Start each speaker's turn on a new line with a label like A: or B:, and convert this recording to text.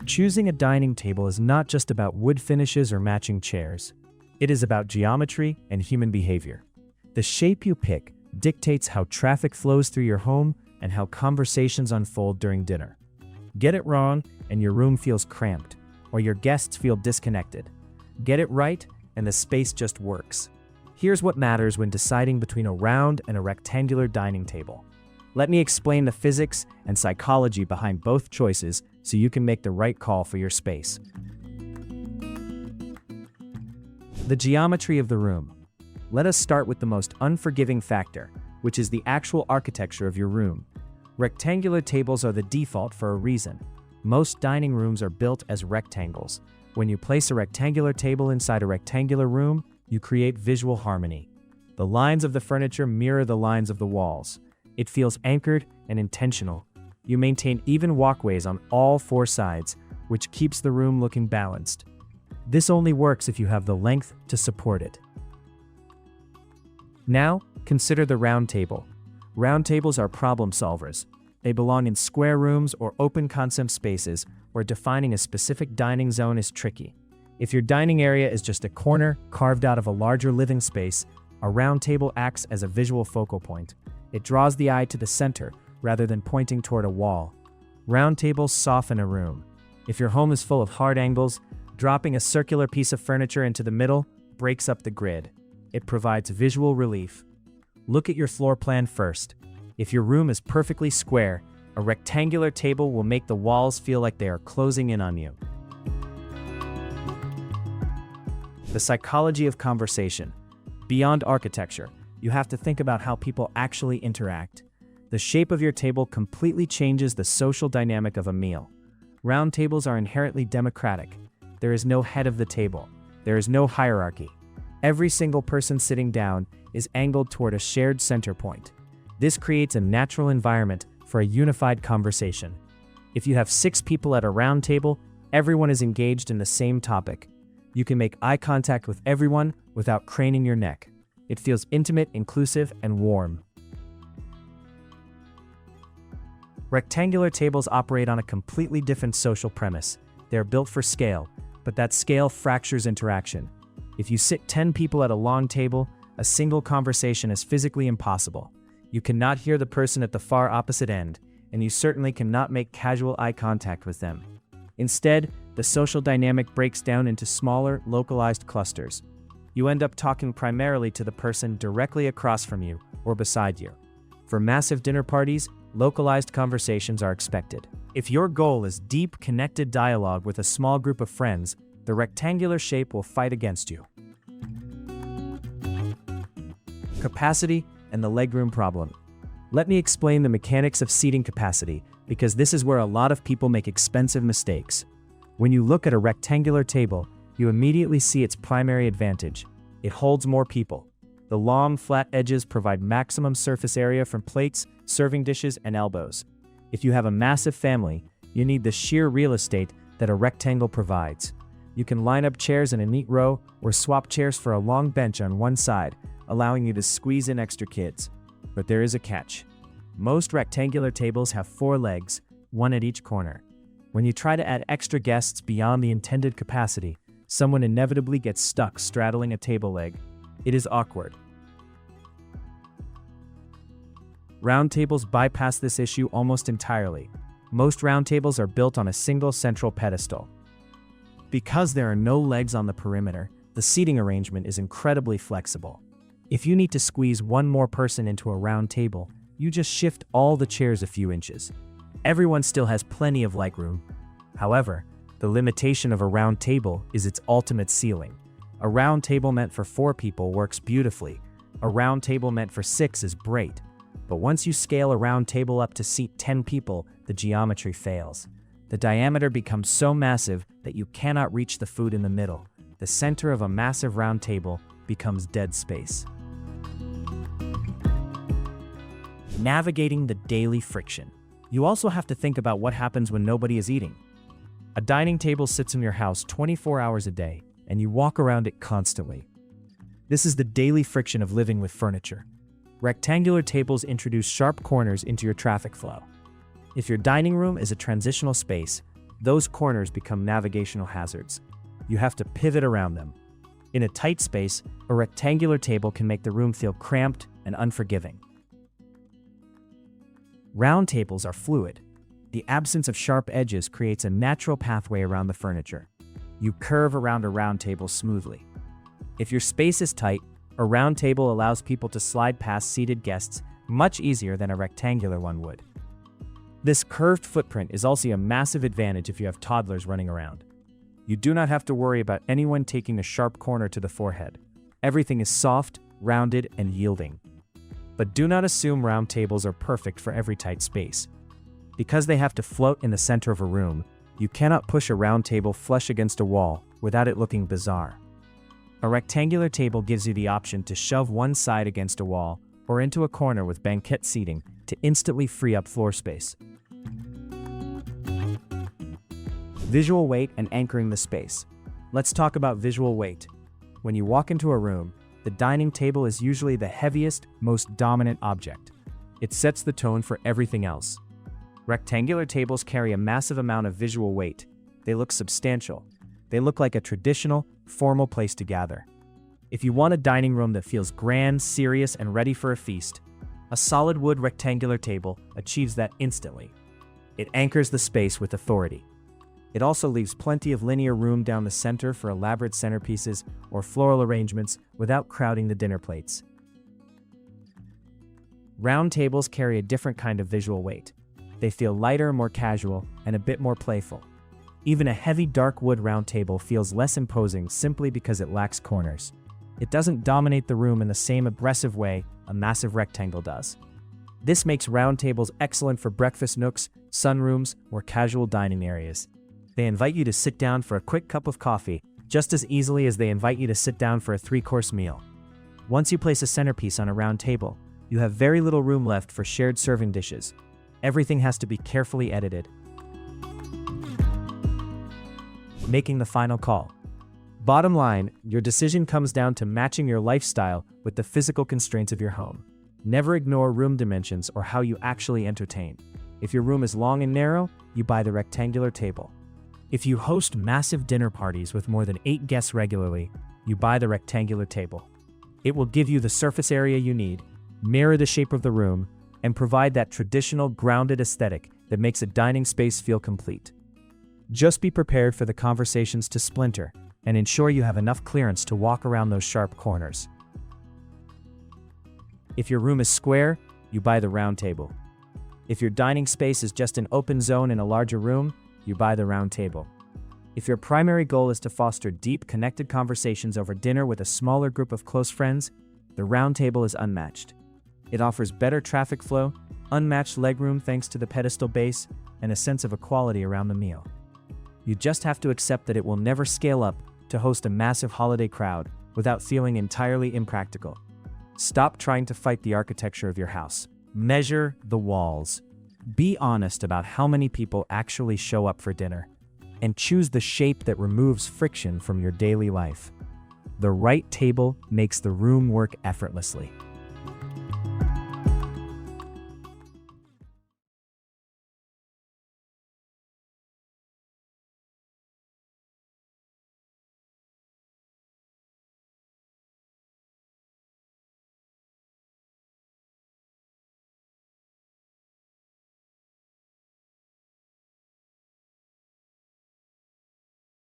A: Choosing a dining table is not just about wood finishes or matching chairs. It is about geometry and human behavior. The shape you pick dictates how traffic flows through your home and how conversations unfold during dinner. Get it wrong, and your room feels cramped, or your guests feel disconnected. Get it right, and the space just works. Here's what matters when deciding between a round and a rectangular dining table. Let me explain the physics and psychology behind both choices so you can make the right call for your space. The geometry of the room. Let us start with the most unforgiving factor, which is the actual architecture of your room. Rectangular tables are the default for a reason. Most dining rooms are built as rectangles. When you place a rectangular table inside a rectangular room, you create visual harmony. The lines of the furniture mirror the lines of the walls. It feels anchored and intentional. You maintain even walkways on all four sides, which keeps the room looking balanced. This only works if you have the length to support it. Now, consider the round table. Round tables are problem solvers. They belong in square rooms or open concept spaces where defining a specific dining zone is tricky. If your dining area is just a corner carved out of a larger living space, a round table acts as a visual focal point. It draws the eye to the center rather than pointing toward a wall. Round tables soften a room. If your home is full of hard angles, dropping a circular piece of furniture into the middle breaks up the grid. It provides visual relief. Look at your floor plan first. If your room is perfectly square, a rectangular table will make the walls feel like they are closing in on you. The psychology of conversation. Beyond architecture, you have to think about how people actually interact. The shape of your table completely changes the social dynamic of a meal. Round tables are inherently democratic. There is no head of the table. There is no hierarchy. Every single person sitting down is angled toward a shared center point. This creates a natural environment for a unified conversation. If you have 6 people at a round table, everyone is engaged in the same topic. You can make eye contact with everyone without craning your neck. It feels intimate, inclusive, and warm. Rectangular tables operate on a completely different social premise. They are built for scale, but that scale fractures interaction. If you sit 10 people at a long table, a single conversation is physically impossible. You cannot hear the person at the far opposite end, and you certainly cannot make casual eye contact with them. Instead, the social dynamic breaks down into smaller, localized clusters. You end up talking primarily to the person directly across from you or beside you. For massive dinner parties, localized conversations are expected. If your goal is deep, connected dialogue with a small group of friends, the rectangular shape will fight against you. Capacity and the legroom problem. Let me explain the mechanics of seating capacity, because this is where a lot of people make expensive mistakes. When you look at a rectangular table, you immediately see its primary advantage. It holds more people. The long, flat edges provide maximum surface area from plates, serving dishes, and elbows. If you have a massive family, you need the sheer real estate that a rectangle provides. You can line up chairs in a neat row or swap chairs for a long bench on one side, allowing you to squeeze in extra kids. But there is a catch. Most rectangular tables have 4 legs, one at each corner. When you try to add extra guests beyond the intended capacity, someone inevitably gets stuck straddling a table leg. It is awkward. Round tables bypass this issue almost entirely. Most round tables are built on a single central pedestal. Because there are no legs on the perimeter, the seating arrangement is incredibly flexible. If you need to squeeze one more person into a round table, you just shift all the chairs a few inches. Everyone still has plenty of legroom. However, the limitation of a round table is its ultimate ceiling. A round table meant for 4 people works beautifully. A round table meant for 6 is great. But once you scale a round table up to seat 10 people, the geometry fails. The diameter becomes so massive that you cannot reach the food in the middle. The center of a massive round table becomes dead space. Navigating the daily friction. You also have to think about what happens when nobody is eating. A dining table sits in your house 24 hours a day, and you walk around it constantly. This is the daily friction of living with furniture. Rectangular tables introduce sharp corners into your traffic flow. If your dining room is a transitional space, those corners become navigational hazards. You have to pivot around them. In a tight space, a rectangular table can make the room feel cramped and unforgiving. Round tables are fluid. The absence of sharp edges creates a natural pathway around the furniture. You curve around a round table smoothly. If your space is tight, a round table allows people to slide past seated guests much easier than a rectangular one would. This curved footprint is also a massive advantage if you have toddlers running around. You do not have to worry about anyone taking a sharp corner to the forehead. Everything is soft, rounded, and yielding. But do not assume round tables are perfect for every tight space. Because they have to float in the center of a room, you cannot push a round table flush against a wall without it looking bizarre. A rectangular table gives you the option to shove one side against a wall or into a corner with banquette seating to instantly free up floor space. Visual weight and anchoring the space. Let's talk about visual weight. When you walk into a room, the dining table is usually the heaviest, most dominant object. It sets the tone for everything else. Rectangular tables carry a massive amount of visual weight. They look substantial. They look like a traditional, formal place to gather. If you want a dining room that feels grand, serious, and ready for a feast, a solid wood rectangular table achieves that instantly. It anchors the space with authority. It also leaves plenty of linear room down the center for elaborate centerpieces or floral arrangements without crowding the dinner plates. Round tables carry a different kind of visual weight. They feel lighter, more casual, and a bit more playful. Even a heavy dark wood round table feels less imposing simply because it lacks corners. It doesn't dominate the room in the same aggressive way a massive rectangle does. This makes round tables excellent for breakfast nooks, sunrooms, or casual dining areas. They invite you to sit down for a quick cup of coffee, just as easily as they invite you to sit down for a 3-course meal. Once you place a centerpiece on a round table, you have very little room left for shared serving dishes. Everything has to be carefully edited. Making the final call. Bottom line, your decision comes down to matching your lifestyle with the physical constraints of your home. Never ignore room dimensions or how you actually entertain. If your room is long and narrow, you buy the rectangular table. If you host massive dinner parties with more than 8 guests regularly, you buy the rectangular table. It will give you the surface area you need, mirror the shape of the room, and provide that traditional, grounded aesthetic that makes a dining space feel complete. Just be prepared for the conversations to splinter and ensure you have enough clearance to walk around those sharp corners. If your room is square, you buy the round table. If your dining space is just an open zone in a larger room, you buy the round table. If your primary goal is to foster deep, connected conversations over dinner with a smaller group of close friends, the round table is unmatched. It offers better traffic flow, unmatched legroom thanks to the pedestal base, and a sense of equality around the meal. You just have to accept that it will never scale up to host a massive holiday crowd without feeling entirely impractical. Stop trying to fight the architecture of your house. Measure the walls. Be honest about how many people actually show up for dinner, and choose the shape that removes friction from your daily life. The right table makes the room work effortlessly.